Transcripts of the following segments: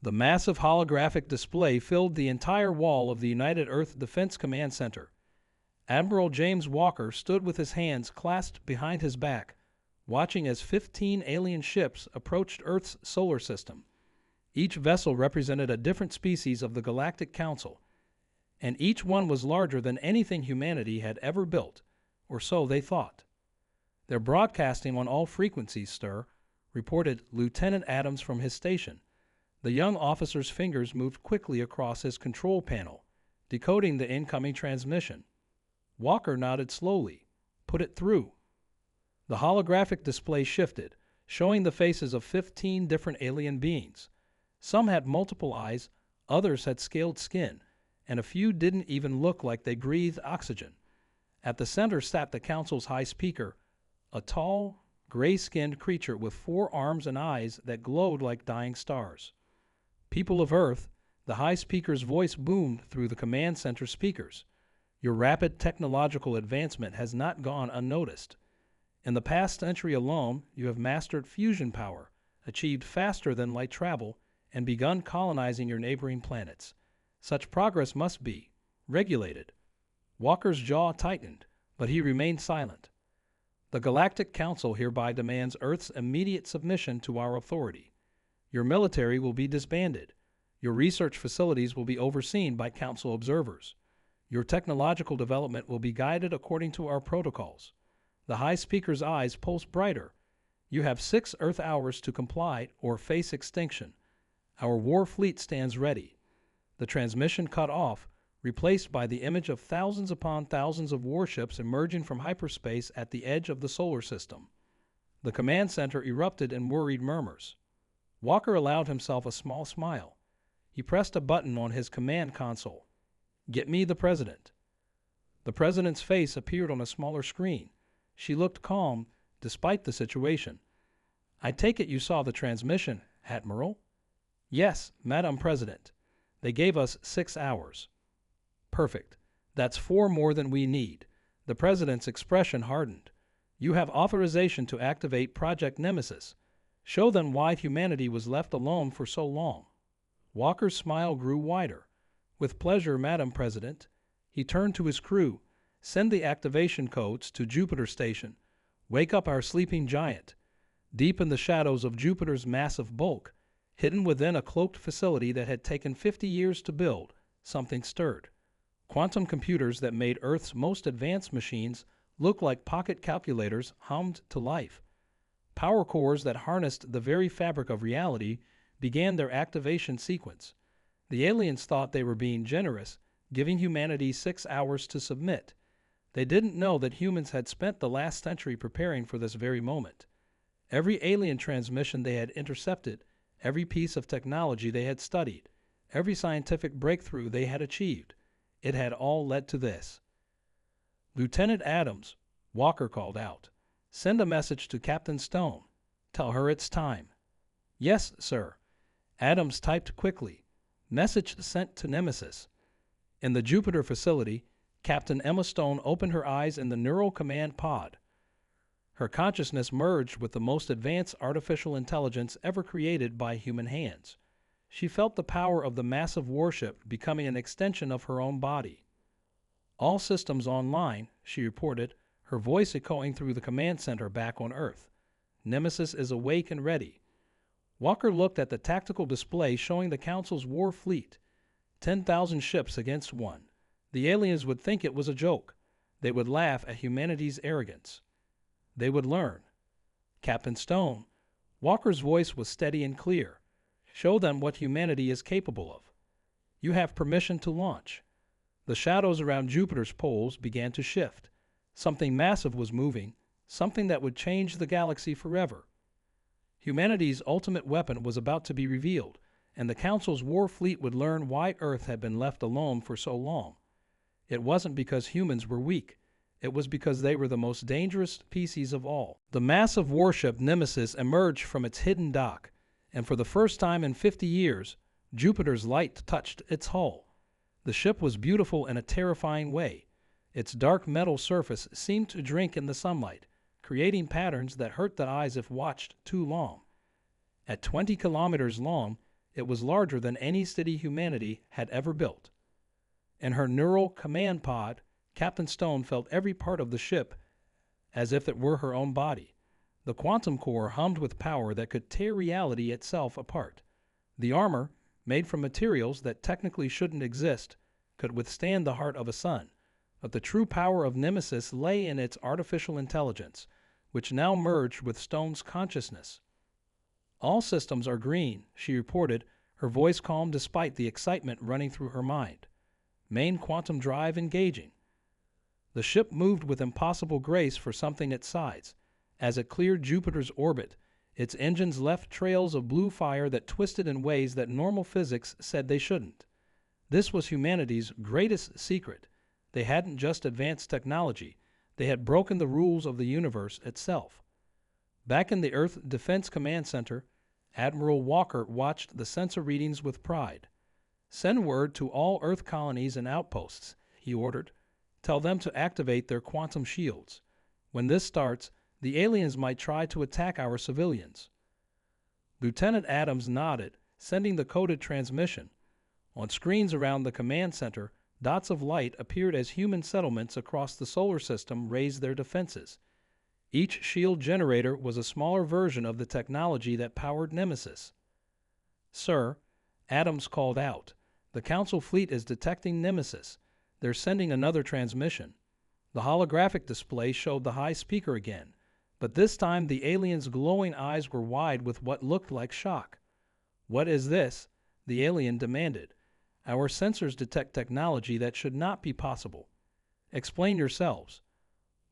The massive holographic display filled the entire wall of the United Earth Defense Command Center. Admiral James Walker stood with his hands clasped behind his back, watching as 15 alien ships approached Earth's solar system. Each vessel represented a different species of the Galactic Council, and each one was larger than anything humanity had ever built, or so they thought. "They're broadcasting on all frequencies, sir," reported Lieutenant Adams from his station. The young officer's fingers moved quickly across his control panel, decoding the incoming transmission. Walker nodded slowly. "Put it through." The holographic display shifted, showing the faces of 15 different alien beings. Some had multiple eyes, others had scaled skin, and a few didn't even look like they breathed oxygen. At the center sat the Council's High Speaker, a tall, gray-skinned creature with 4 arms and eyes that glowed like dying stars. "People of Earth," the High Speaker's voice boomed through the command center speakers. "Your rapid technological advancement has not gone unnoticed. In the past century alone, you have mastered fusion power, achieved faster than light travel, and begun colonizing your neighboring planets. Such progress must be regulated." Walker's jaw tightened, but he remained silent. "The Galactic Council hereby demands Earth's immediate submission to our authority. Your military will be disbanded. Your research facilities will be overseen by Council observers. Your technological development will be guided according to our protocols." The High Speaker's eyes pulsed brighter. "You have 6 Earth hours to comply or face extinction. Our war fleet stands ready." The transmission cut off, replaced by the image of thousands upon thousands of warships emerging from hyperspace at the edge of the solar system. The command center erupted in worried murmurs. Walker allowed himself a small smile. He pressed a button on his command console. "Get me the President." The President's face appeared on a smaller screen. She looked calm, despite the situation. "I take it you saw the transmission, Admiral?" "Yes, Madam President. They gave us 6 hours." "Perfect. That's 4 more than we need." The President's expression hardened. "You have authorization to activate Project Nemesis. Show them why humanity was left alone for so long." Walker's smile grew wider. "With pleasure, Madam President." He turned to his crew. "Send the activation codes to Jupiter Station. Wake up our sleeping giant." Deep in the shadows of Jupiter's massive bulk, hidden within a cloaked facility that had taken 50 years to build, something stirred. Quantum computers that made Earth's most advanced machines look like pocket calculators hummed to life. Power cores that harnessed the very fabric of reality began their activation sequence. The aliens thought they were being generous, giving humanity 6 hours to submit. They didn't know that humans had spent the last century preparing for this very moment. Every alien transmission they had intercepted, every piece of technology they had studied, every scientific breakthrough they had achieved, it had all led to this. "Lieutenant Adams," Walker called out, "send a message to Captain Stone. Tell her it's time." "Yes, sir." Adams typed quickly. "Message sent to Nemesis." In the Jupiter facility, Captain Emma Stone opened her eyes in the Neural Command Pod. Her consciousness merged with the most advanced artificial intelligence ever created by human hands. She felt the power of the massive warship becoming an extension of her own body. "All systems online," she reported, her voice echoing through the command center back on Earth. "Nemesis is awake and ready." Walker looked at the tactical display showing the Council's war fleet. 10,000 ships against 1. The aliens would think it was a joke. They would laugh at humanity's arrogance. They would learn. "Captain Stone," Walker's voice was steady and clear. "Show them what humanity is capable of. You have permission to launch." The shadows around Jupiter's poles began to shift. Something massive was moving, something that would change the galaxy forever. Humanity's ultimate weapon was about to be revealed, and the Council's war fleet would learn why Earth had been left alone for so long. It wasn't because humans were weak. It was because they were the most dangerous species of all. The massive warship Nemesis emerged from its hidden dock, and for the first time in 50 years, Jupiter's light touched its hull. The ship was beautiful in a terrifying way. Its dark metal surface seemed to drink in the sunlight, creating patterns that hurt the eyes if watched too long. At 20 kilometers long, It was larger than any city humanity had ever built. In her neural command pod, Captain Stone felt every part of the ship as if it were her own body. The quantum core hummed with power that could tear reality itself apart. The armor, made from materials that technically shouldn't exist, could withstand the heart of a sun. But the true power of Nemesis lay in its artificial intelligence, which now merged with Stone's consciousness. "All systems are green," she reported, her voice calm despite the excitement running through her mind. "Main quantum drive engaging." The ship moved with impossible grace for something its size. As it cleared Jupiter's orbit, its engines left trails of blue fire that twisted in ways that normal physics said they shouldn't. This was humanity's greatest secret. They hadn't just advanced technology, they had broken the rules of the universe itself. Back in the Earth Defense Command Center, Admiral Walker watched the sensor readings with pride. "Send word to all Earth colonies and outposts," he ordered. "Tell them to activate their quantum shields. When this starts, the aliens might try to attack our civilians." Lieutenant Adams nodded, sending the coded transmission. On screens around the command center, dots of light appeared as human settlements across the solar system raised their defenses. Each shield generator was a smaller version of the technology that powered Nemesis. "Sir," Adams called out, "the Council fleet is detecting Nemesis. They're sending another transmission." The holographic display showed the high speaker again, but this time the alien's glowing eyes were wide with what looked like shock. "What is this?" the alien demanded. "Our sensors detect technology that should not be possible. Explain yourselves."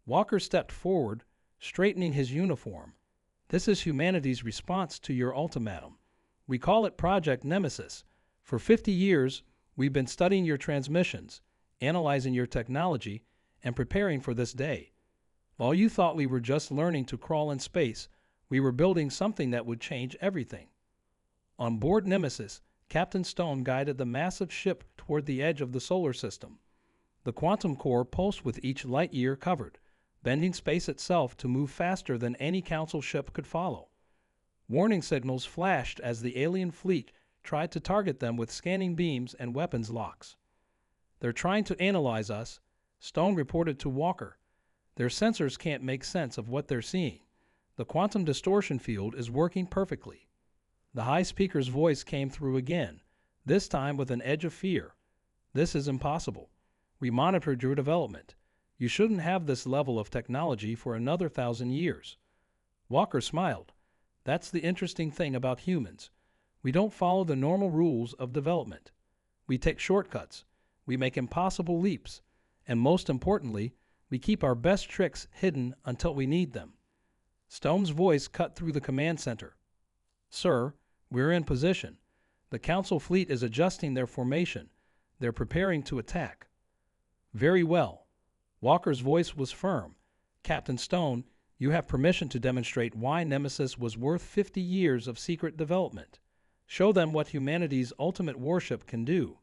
Walker stepped forward, straightening his uniform. "This is humanity's response to your ultimatum. We call it Project Nemesis. For 50 years, we've been studying your transmissions, analyzing your technology, and preparing for this day. While you thought we were just learning to crawl in space, we were building something that would change everything." On board Nemesis, Captain Stone guided the massive ship toward the edge of the solar system. The quantum core pulsed with each light year covered, bending space itself to move faster than any Council ship could follow. Warning signals flashed as the alien fleet tried to target them with scanning beams and weapons locks. "They're trying to analyze us," Stone reported to Walker. "Their sensors can't make sense of what they're seeing. The quantum distortion field is working perfectly." The high speaker's voice came through again, this time with an edge of fear. "This is impossible. We monitored your development. You shouldn't have this level of technology for another 1,000 years." Walker smiled. "That's the interesting thing about humans. We don't follow the normal rules of development. We take shortcuts. We make impossible leaps. And most importantly, we keep our best tricks hidden until we need them." Stone's voice cut through the command center. "Sir, we're in position. The Council fleet is adjusting their formation. They're preparing to attack." "Very well." Walker's voice was firm. "Captain Stone, you have permission to demonstrate why Nemesis was worth 50 years of secret development. Show them what humanity's ultimate warship can do."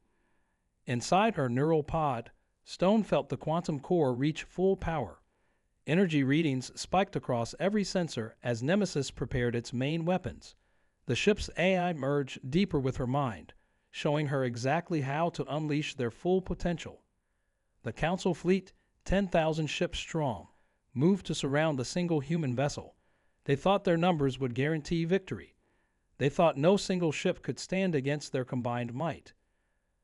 Inside her neural pod, Stone felt the quantum core reach full power. Energy readings spiked across every sensor as Nemesis prepared its main weapons. The ship's AI merged deeper with her mind, showing her exactly how to unleash their full potential. The Council fleet, 10,000 ships strong, moved to surround the single human vessel. They thought their numbers would guarantee victory. They thought no single ship could stand against their combined might.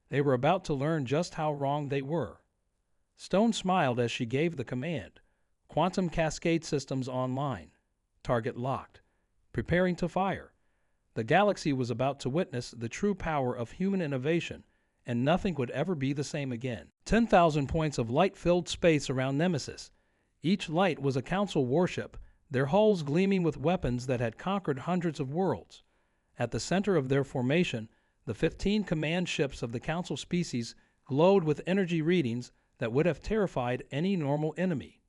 They were about to learn just how wrong they were. Stone smiled as she gave the command. Quantum cascade systems online. Target locked. Preparing to fire. The galaxy was about to witness the true power of human innovation, and nothing would ever be the same again. 10,000 points of light filled space around Nemesis. Each light was a Council warship, their hulls gleaming with weapons that had conquered hundreds of worlds. At the center of their formation, the 15 command ships of the Council species glowed with energy readings that would have terrified any normal enemy.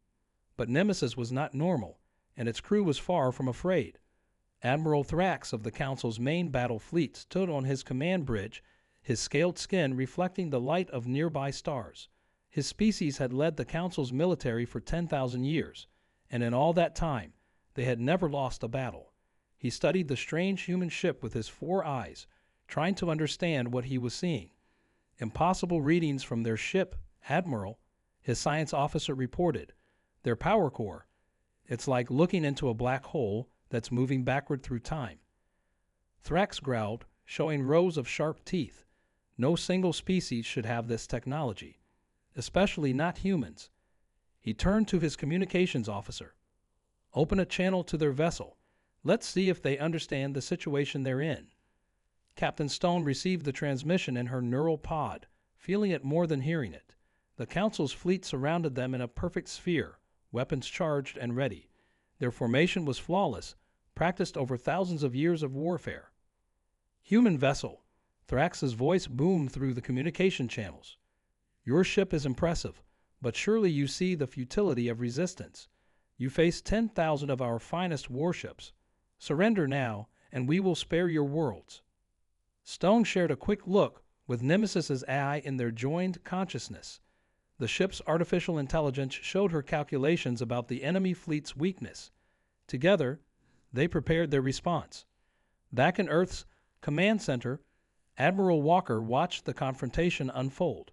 But Nemesis was not normal, and its crew was far from afraid. Admiral Thrax of the Council's main battle fleet stood on his command bridge, his scaled skin reflecting the light of nearby stars. His species had led the Council's military for 10,000 years, and in all that time, they had never lost a battle. He studied the strange human ship with his 4 eyes, trying to understand what he was seeing. Impossible readings from their ship, Admiral, his science officer reported. Their power core. It's like looking into a black hole that's moving backward through time. Thrax growled, showing rows of sharp teeth. No single species should have this technology, especially not humans. He turned to his communications officer. Open a channel to their vessel. Let's see if they understand the situation they're in. Captain Stone received the transmission in her neural pod, feeling it more than hearing it. The Council's fleet surrounded them in a perfect sphere, weapons charged and ready. Their formation was flawless, practiced over thousands of years of warfare. Human vessel. Thrax's voice boomed through the communication channels. Your ship is impressive, but surely you see the futility of resistance. You face 10,000 of our finest warships. Surrender now, and we will spare your worlds. Stone shared a quick look with Nemesis's AI in their joined consciousness. The ship's artificial intelligence showed her calculations about the enemy fleet's weakness. Together, they prepared their response. Back in Earth's command center, Admiral Walker watched the confrontation unfold.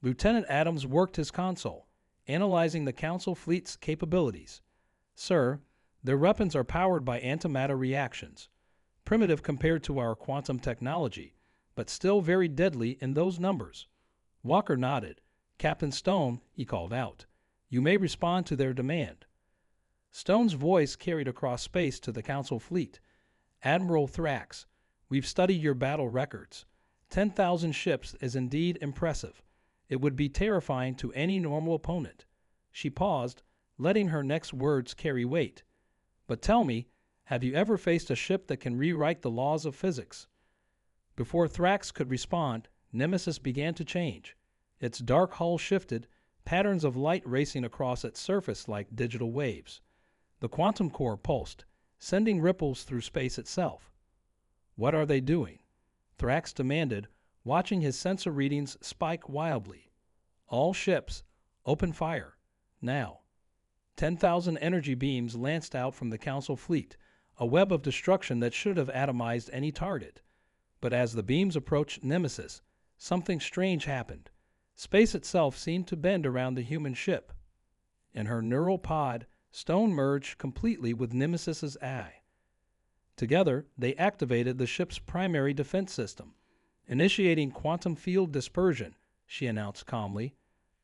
Lieutenant Adams worked his console, analyzing the Council fleet's capabilities. Sir, their weapons are powered by antimatter reactions, primitive compared to our quantum technology, but still very deadly in those numbers. Walker nodded. Captain Stone, he called out, you may respond to their demand. Stone's voice carried across space to the Council fleet. Admiral Thrax, we've studied your battle records. 10,000 ships is indeed impressive. It would be terrifying to any normal opponent. She paused, letting her next words carry weight. But tell me, have you ever faced a ship that can rewrite the laws of physics? Before Thrax could respond, Nemesis began to change. Its dark hull shifted, patterns of light racing across its surface like digital waves. The quantum core pulsed, sending ripples through space itself. What are they doing? Thrax demanded, watching his sensor readings spike wildly. All ships, open fire, now. 10,000 energy beams lanced out from the Council fleet, a web of destruction that should have atomized any target. But as the beams approached Nemesis, something strange happened. Space itself seemed to bend around the human ship. In her neural pod, Stone merged completely with Nemesis's eye. Together, they activated the ship's primary defense system. Initiating quantum field dispersion, she announced calmly,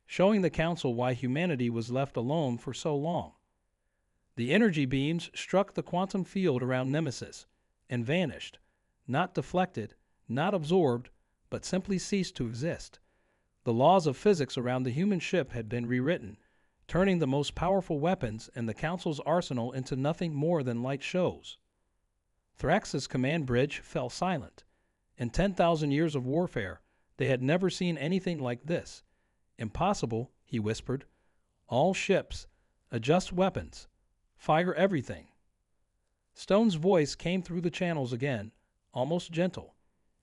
showing the Council why humanity was left alone for so long. The energy beams struck the quantum field around Nemesis and vanished, not deflected, not absorbed, but simply ceased to exist. The laws of physics around the human ship had been rewritten, turning the most powerful weapons in the Council's arsenal into nothing more than light shows. Thrax's command bridge fell silent. In 10,000 years of warfare, they had never seen anything like this. Impossible, he whispered. All ships, adjust weapons, fire everything. Stone's voice came through the channels again, almost gentle.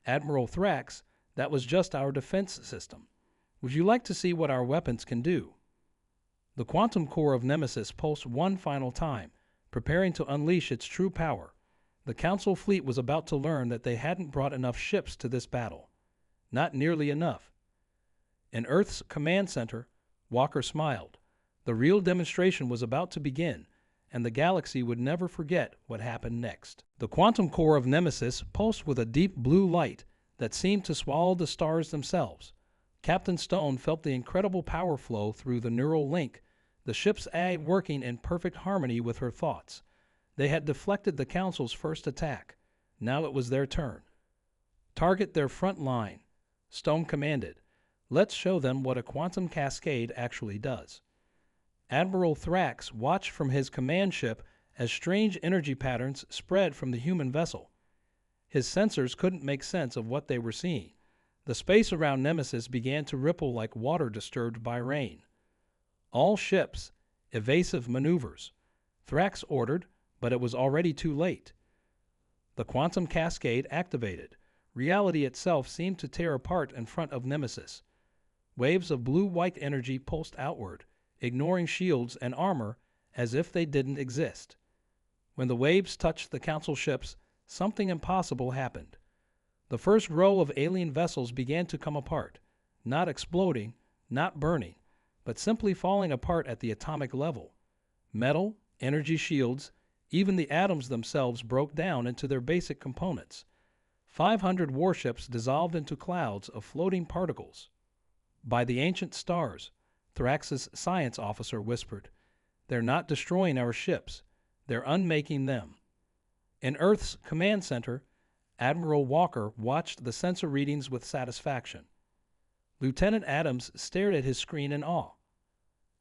Admiral Thrax, that was just our defense system. Would you like to see what our weapons can do? The quantum core of Nemesis pulsed one final time, preparing to unleash its true power. The Council fleet was about to learn that they hadn't brought enough ships to this battle. Not nearly enough. In Earth's command center, Walker smiled. The real demonstration was about to begin, and the galaxy would never forget what happened next. The quantum core of Nemesis pulsed with a deep blue light that seemed to swallow the stars themselves. Captain Stone felt the incredible power flow through the neural link, the ship's AI working in perfect harmony with her thoughts. They had deflected the Council's first attack. Now it was their turn. Target their front line, Stone commanded. Let's show them what a quantum cascade actually does. Admiral Thrax watched from his command ship as strange energy patterns spread from the human vessel. His sensors couldn't make sense of what they were seeing. The space around Nemesis began to ripple like water disturbed by rain. All ships, evasive maneuvers, Thrax ordered, but it was already too late. The quantum cascade activated. Reality itself seemed to tear apart in front of Nemesis. Waves of blue-white energy pulsed outward, ignoring shields and armor as if they didn't exist. When the waves touched the Council ships, something impossible happened. The first row of alien vessels began to come apart, not exploding, not burning, but simply falling apart at the atomic level. Metal, energy shields, even the atoms themselves broke down into their basic components. 500 warships dissolved into clouds of floating particles. "By the ancient stars," Thrax's science officer whispered, "they're not destroying our ships. They're unmaking them." In Earth's command center, Admiral Walker watched the sensor readings with satisfaction. Lieutenant Adams stared at his screen in awe.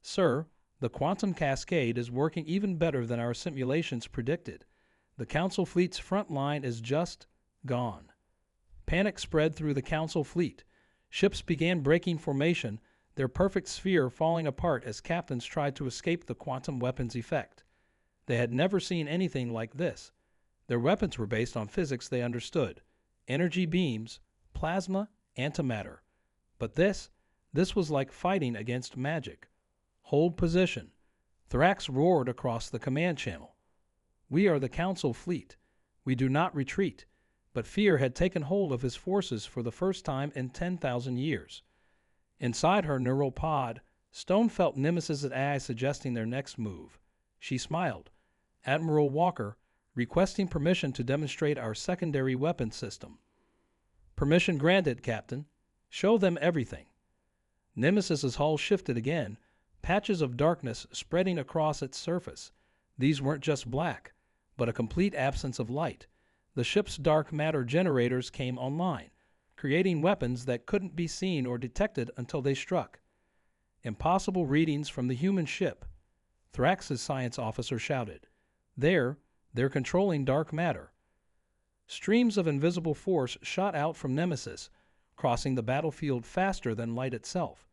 "Sir, the quantum cascade is working even better than our simulations predicted. The Council fleet's front line is just gone." Panic spread through the Council fleet. Ships began breaking formation, their perfect sphere falling apart as captains tried to escape the quantum weapons effect. They had never seen anything like this. Their weapons were based on physics they understood: energy beams, plasma, antimatter. But this was like fighting against magic. "Hold position." Thrax roared across the command channel. "We are the Council fleet. We do not retreat." But fear had taken hold of his forces for the first time in 10,000 years. Inside her neural pod, Stone felt Nemesis's eye suggesting their next move. She smiled. "Admiral Walker, requesting permission to demonstrate our secondary weapon system." "Permission granted, Captain. Show them everything." Nemesis's hull shifted again, patches of darkness spreading across its surface. These weren't just black, but a complete absence of light. The ship's dark matter generators came online, creating weapons that couldn't be seen or detected until they struck. "Impossible readings from the human ship," Thrax's science officer shouted. They're controlling dark matter." Streams of invisible force shot out from Nemesis, crossing the battlefield faster than light itself.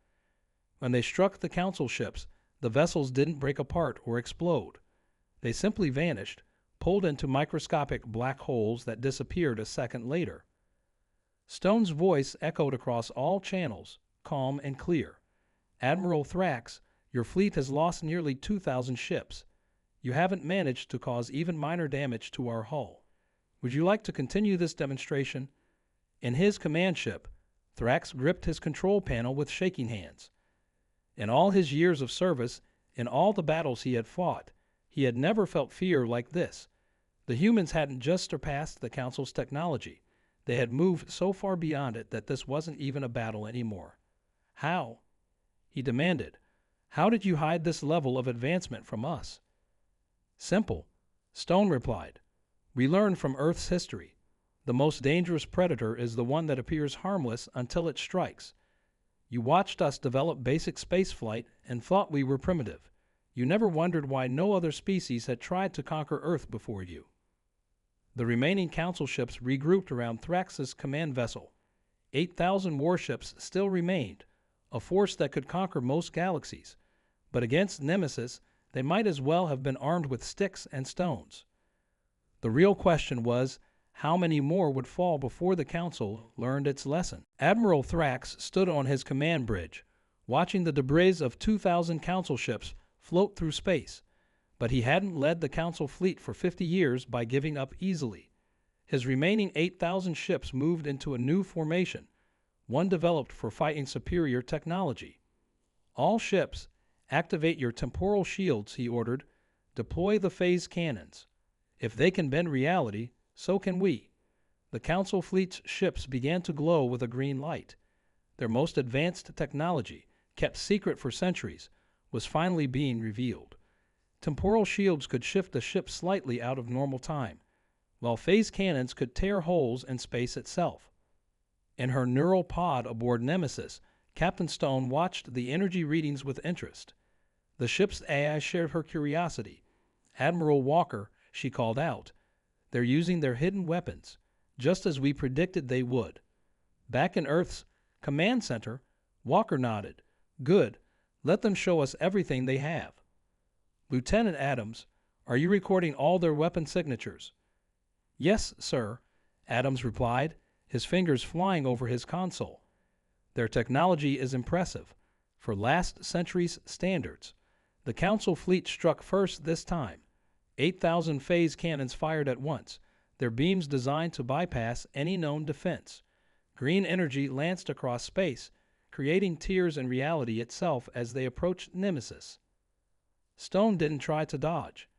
When they struck the Council ships, the vessels didn't break apart or explode. They simply vanished, pulled into microscopic black holes that disappeared a second later. Stone's voice echoed across all channels, calm and clear. "Admiral Thrax, your fleet has lost nearly 2,000 ships. You haven't managed to cause even minor damage to our hull. Would you like to continue this demonstration?" In his command ship, Thrax gripped his control panel with shaking hands. In all his years of service, in all the battles he had fought, he had never felt fear like this. The humans hadn't just surpassed the Council's technology. They had moved so far beyond it that this wasn't even a battle anymore. "How?" he demanded. "How did you hide this level of advancement from us?" "Simple," Stone replied. "We learned from Earth's history. The most dangerous predator is the one that appears harmless until it strikes. You watched us develop basic spaceflight and thought we were primitive. You never wondered why no other species had tried to conquer Earth before you." The remaining Council ships regrouped around Thrax's command vessel. 8,000 warships still remained, a force that could conquer most galaxies. But against Nemesis, they might as well have been armed with sticks and stones. The real question was, how many more would fall before the Council learned its lesson? Admiral Thrax stood on his command bridge, watching the debris of 2,000 Council ships float through space. But he hadn't led the Council fleet for 50 years by giving up easily. His remaining 8,000 ships moved into a new formation, one developed for fighting superior technology. "All ships, activate your temporal shields," he ordered. "Deploy the phase cannons. If they can bend reality, so can we." The Council fleet's ships began to glow with a green light. Their most advanced technology, kept secret for centuries, was finally being revealed. Temporal shields could shift a ship slightly out of normal time, while phase cannons could tear holes in space itself. In her neural pod aboard Nemesis, Captain Stone watched the energy readings with interest. The ship's AI shared her curiosity. "Admiral Walker," she called out, "they're using their hidden weapons, just as we predicted they would." Back in Earth's command center, Walker nodded. "Good. Let them show us everything they have." "Lieutenant Adams, are you recording all their weapon signatures?" "Yes, sir," Adams replied, his fingers flying over his console. "Their technology is impressive, for last century's standards. The Council fleet struck first this time. 8,000 phase cannons fired at once. their beams designed to bypass any known defense. Green energy lanced across space, creating tears in reality itself as they approached Nemesis. Stone didn't try to dodge.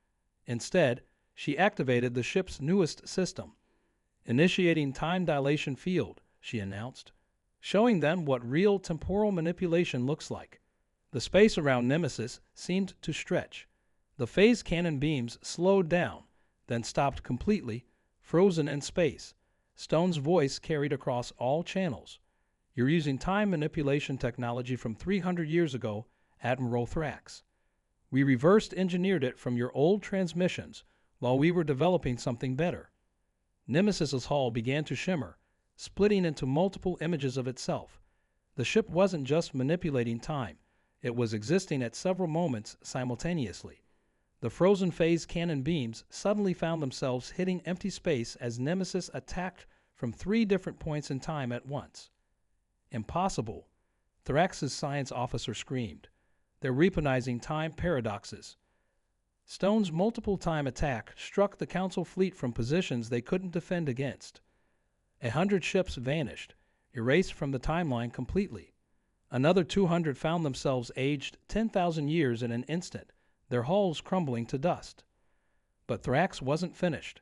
Instead, she activated the ship's newest system. "Initiating time dilation field," she announced, showing them what real temporal manipulation looks like. The space around Nemesis seemed to stretch. The phase cannon beams slowed down, then stopped completely, frozen in space. Stone's voice carried across all channels. "You're using time manipulation technology from 300 years ago, Admiral Thrax. We reversed engineered it from your old transmissions while we were developing something better." Nemesis's hull began to shimmer, splitting into multiple images of itself. The ship wasn't just manipulating time, it was existing at several moments simultaneously. The frozen phase cannon beams suddenly found themselves hitting empty space as Nemesis attacked from 3 different points in time at once. "Impossible," Thrax's science officer screamed. "They're weaponizing time paradoxes." Stone's multiple time attack struck the Council fleet from positions they couldn't defend against. 100 ships vanished, erased from the timeline completely. Another 200 found themselves aged 10,000 years in an instant, their hulls crumbling to dust. But Thrax wasn't finished.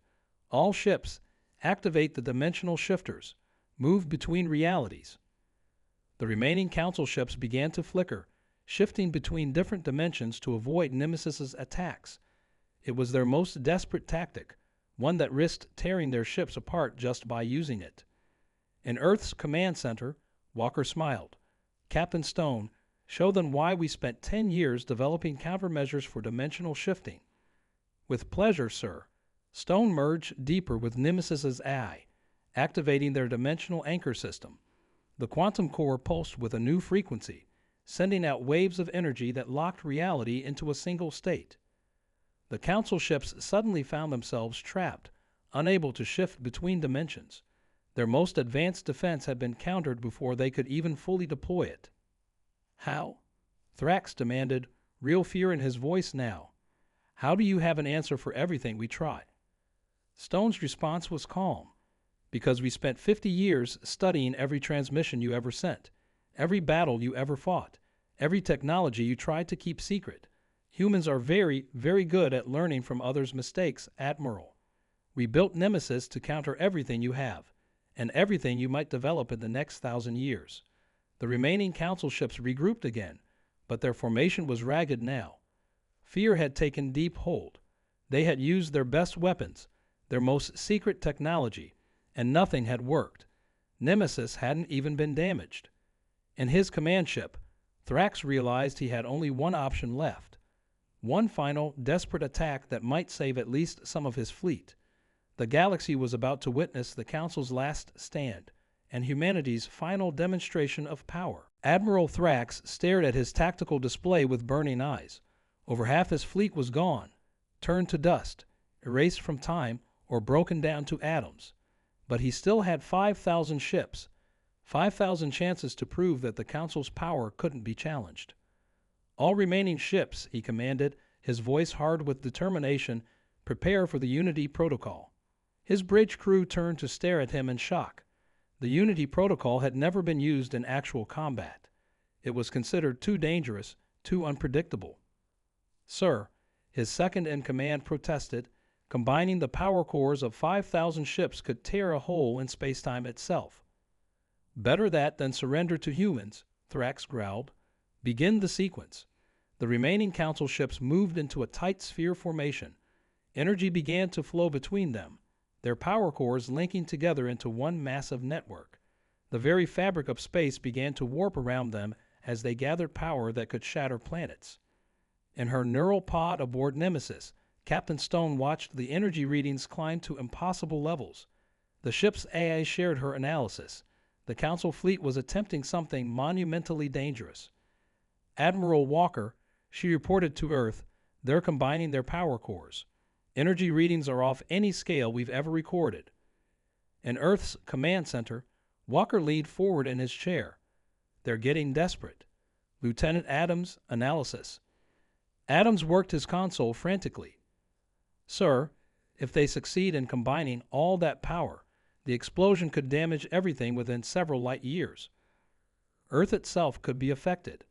"All ships, activate the dimensional shifters. Move between realities." The remaining Council ships began to flicker, shifting between different dimensions to avoid Nemesis's attacks. It was their most desperate tactic, one that risked tearing their ships apart just by using it. In Earth's command center, Walker smiled. "Captain Stone, show them why we spent 10 years developing countermeasures for dimensional shifting." "With pleasure, sir." Stone merged deeper with Nemesis's eye, activating their dimensional anchor system. The quantum core pulsed with a new frequency, sending out waves of energy that locked reality into a single state. The Council ships suddenly found themselves trapped, unable to shift between dimensions. Their most advanced defense had been countered before they could even fully deploy it. "How?" Thrax demanded, real fear in his voice now. "How do you have an answer for everything we try?" Stone's response was calm. "Because we spent 50 years studying every transmission you ever sent, every battle you ever fought, every technology you tried to keep secret. Humans are very, very good at learning from others' mistakes, Admiral. We built Nemesis to counter everything you have, and everything you might develop in the next 1,000 years." The remaining Council ships regrouped again, but their formation was ragged now. Fear had taken deep hold. They had used their best weapons, their most secret technology, and nothing had worked. Nemesis hadn't even been damaged. In his command ship, Thrax realized he had only one option left. One final, desperate attack that might save at least some of his fleet. The galaxy was about to witness the Council's last stand, and humanity's final demonstration of power. Admiral Thrax stared at his tactical display with burning eyes. Over half his fleet was gone, turned to dust, erased from time, or broken down to atoms. But he still had 5,000 ships, 5,000 chances to prove that the Council's power couldn't be challenged. "All remaining ships," he commanded, his voice hard with determination, "prepare for the Unity Protocol." His bridge crew turned to stare at him in shock. The Unity Protocol had never been used in actual combat. It was considered too dangerous, too unpredictable. "Sir," his second-in-command protested, "combining the power cores of 5,000 ships could tear a hole in spacetime itself." "Better that than surrender to humans," Thrax growled. "Begin the sequence." The remaining Council ships moved into a tight sphere formation. Energy began to flow between them, their power cores linking together into one massive network. The very fabric of space began to warp around them as they gathered power that could shatter planets. In her neural pod aboard Nemesis, Captain Stone watched the energy readings climb to impossible levels. The ship's AI shared her analysis. The Council fleet was attempting something monumentally dangerous. "Admiral Walker," she reported to Earth, "they're combining their power cores. Energy readings are off any scale we've ever recorded." In Earth's command center, Walker leaned forward in his chair. "They're getting desperate." "Lieutenant Adams, analysis." Adams worked his console frantically. "Sir, If they succeed in combining all that power, the explosion could damage everything within several light years. Earth itself could be affected.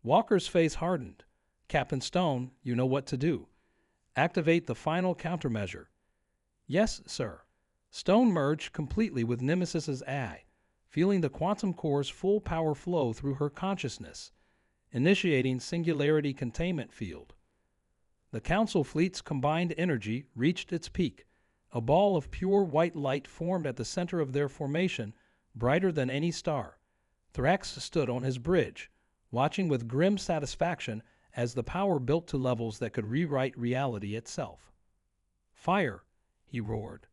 Walker's face hardened. Captain Stone, you know what to do. Activate the final countermeasure. Yes, sir. Stone merged completely with Nemesis's eye, feeling the quantum core's full power flow through her consciousness, initiating singularity containment field. The Council fleet's combined energy reached its peak. A ball of pure white light formed at the center of their formation, brighter than any star. Thrax stood on his bridge, watching with grim satisfaction as the power built to levels that could rewrite reality itself. Fire, he roared.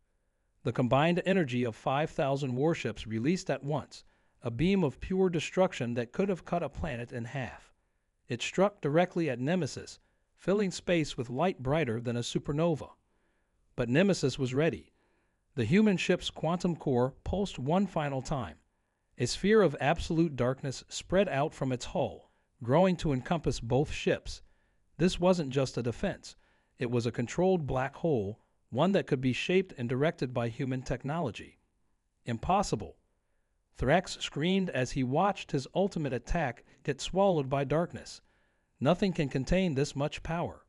The combined energy of 5,000 warships released at once, a beam of pure destruction that could have cut a planet in half. It struck directly at Nemesis, filling space with light brighter than a supernova. But Nemesis was ready. The human ship's quantum core pulsed one final time. A sphere of absolute darkness spread out from its hull, growing to encompass both ships. This wasn't just a defense. It was a controlled black hole, one that could be shaped and directed by human technology. Impossible. Thrax screamed as he watched his ultimate attack get swallowed by darkness. Nothing can contain this much power.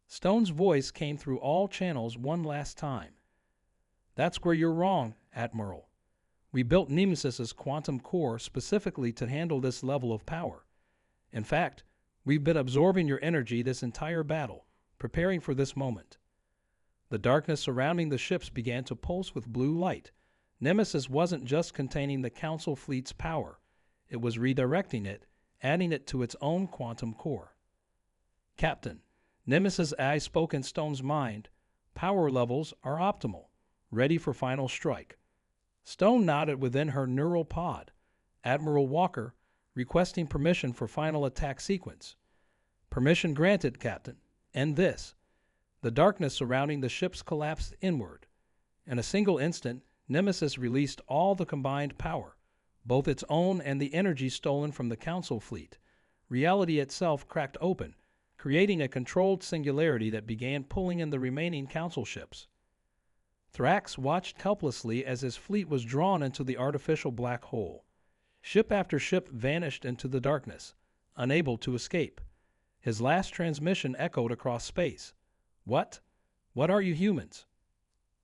Stone's voice came through all channels one last time. That's where you're wrong, Admiral. We built Nemesis's quantum core specifically to handle this level of power. In fact, we've been absorbing your energy this entire battle, preparing for this moment. The darkness surrounding the ships began to pulse with blue light. Nemesis wasn't just containing the Council fleet's power. It was redirecting it, adding it to its own quantum core. Captain, Nemesis' eye spoke in Stone's mind. Power levels are optimal, ready for final strike. Stone nodded within her neural pod. Admiral Walker, requesting permission for final attack sequence. Permission granted, Captain. And this. The darkness surrounding the ships collapsed inward. In a single instant, Nemesis released all the combined power, both its own and the energy stolen from the Council fleet. Reality itself cracked open, creating a controlled singularity that began pulling in the remaining Council ships. Thrax watched helplessly as his fleet was drawn into the artificial black hole. Ship after ship vanished into the darkness, unable to escape. His last transmission echoed across space. What? What are you humans?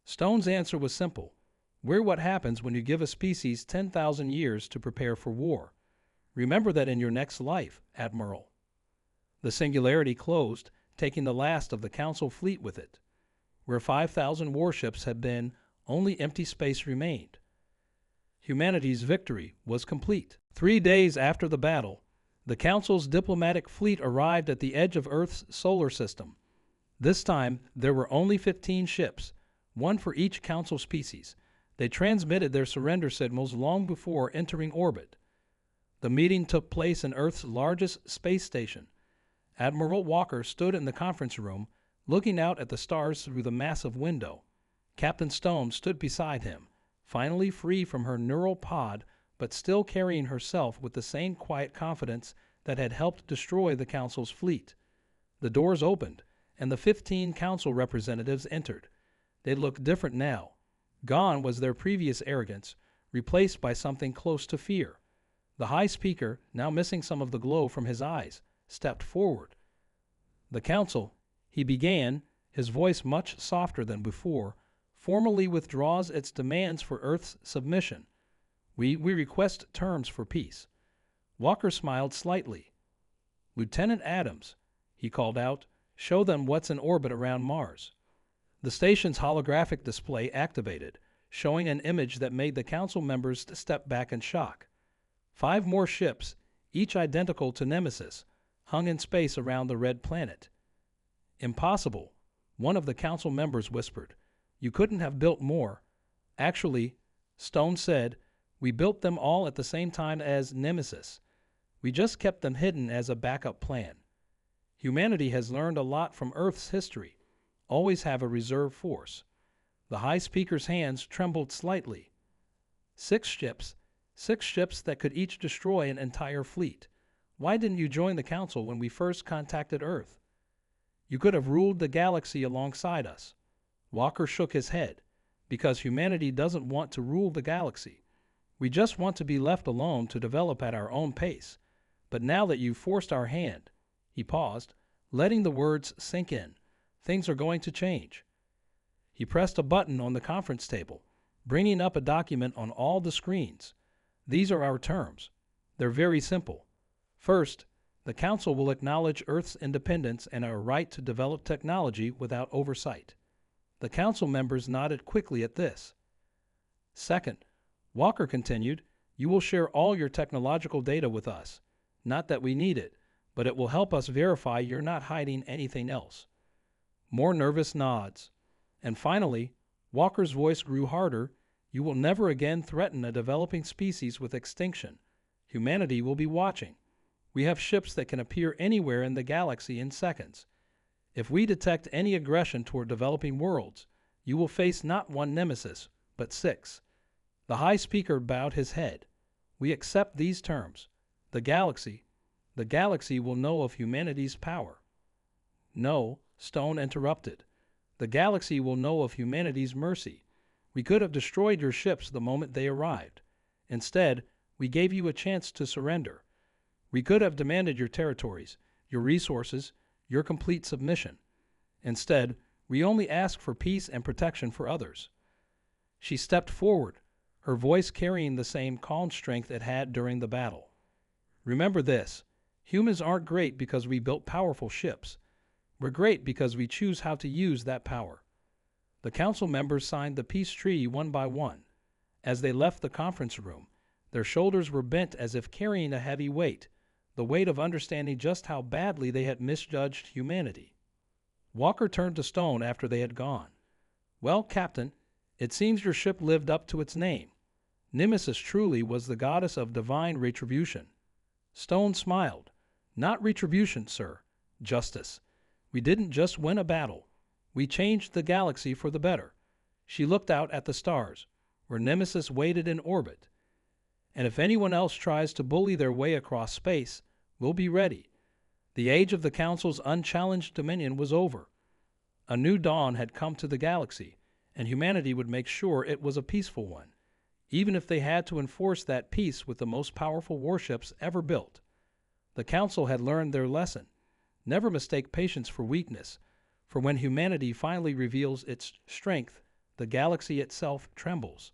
Stone's answer was simple. We're what happens when you give a species 10,000 years to prepare for war. Remember that in your next life, Admiral. The singularity closed, taking the last of the Council fleet with it. Where 5,000 warships had been, only empty space remained. Humanity's victory was complete. 3 days after the battle, the Council's diplomatic fleet arrived at the edge of Earth's solar system. This time, there were only 15 ships, one for each Council species. They transmitted their surrender signals long before entering orbit. The meeting took place in Earth's largest space station. Admiral Walker stood in the conference room, looking out at the stars through the massive window. Captain Stone stood beside him, finally free from her neural pod, but still carrying herself with the same quiet confidence that had helped destroy the Council's fleet. The doors opened, and the 15 Council representatives entered. They looked different now. Gone was their previous arrogance, replaced by something close to fear. The High Speaker, now missing some of the glow from his eyes, stepped forward. The Council, he began, his voice much softer than before, formally withdraws its demands for Earth's submission. We request terms for peace. Walker smiled slightly. Lieutenant Adams, he called out, show them what's in orbit around Mars. The station's holographic display activated, showing an image that made the Council members step back in shock. 5 more ships, each identical to Nemesis, hung in space around the red planet. Impossible, one of the Council members whispered. You couldn't have built more. Actually, Stone said, we built them all at the same time as Nemesis. We just kept them hidden as a backup plan. Humanity has learned a lot from Earth's history. Always have a reserve force. The High Speaker's hands trembled slightly. 6 ships that could each destroy an entire fleet. Why didn't you join the Council when we first contacted Earth? You could have ruled the galaxy alongside us. Walker shook his head. Because humanity doesn't want to rule the galaxy. We just want to be left alone to develop at our own pace. But now that you've forced our hand, he paused, letting the words sink in. Things are going to change. He pressed a button on the conference table, bringing up a document on all the screens. These are our terms. They're very simple. First, the Council will acknowledge Earth's independence and our right to develop technology without oversight. The Council members nodded quickly at this. Second, Walker continued, you will share all your technological data with us. Not that we need it, but it will help us verify you're not hiding anything else. More nervous nods. And finally, Walker's voice grew harder. You will never again threaten a developing species with extinction. Humanity will be watching. We have ships that can appear anywhere in the galaxy in seconds. If we detect any aggression toward developing worlds, you will face not one nemesis, but 6. The High Speaker bowed his head. We accept these terms. The galaxy will know of humanity's power. No, Stone interrupted. The galaxy will know of humanity's mercy. We could have destroyed your ships the moment they arrived. Instead, we gave you a chance to surrender. We could have demanded your territories, your resources, your complete submission. Instead, we only ask for peace and protection for others. She stepped forward, her voice carrying the same calm strength it had during the battle. Remember this, humans aren't great because we built powerful ships. We're great because we choose how to use that power. The Council members signed the peace treaty one by one. As they left the conference room, their shoulders were bent as if carrying a heavy weight, the weight of understanding just how badly they had misjudged humanity. Walker turned to Stone after they had gone. Well, Captain, it seems your ship lived up to its name. Nemesis truly was the goddess of divine retribution. Stone smiled. Not retribution, sir. Justice. We didn't just win a battle. We changed the galaxy for the better. She looked out at the stars, where Nemesis waited in orbit. And if anyone else tries to bully their way across space, we'll be ready. The age of the Council's unchallenged dominion was over. A new dawn had come to the galaxy, and humanity would make sure it was a peaceful one, even if they had to enforce that peace with the most powerful warships ever built. The Council had learned their lesson. Never mistake patience for weakness, for when humanity finally reveals its strength, the galaxy itself trembles.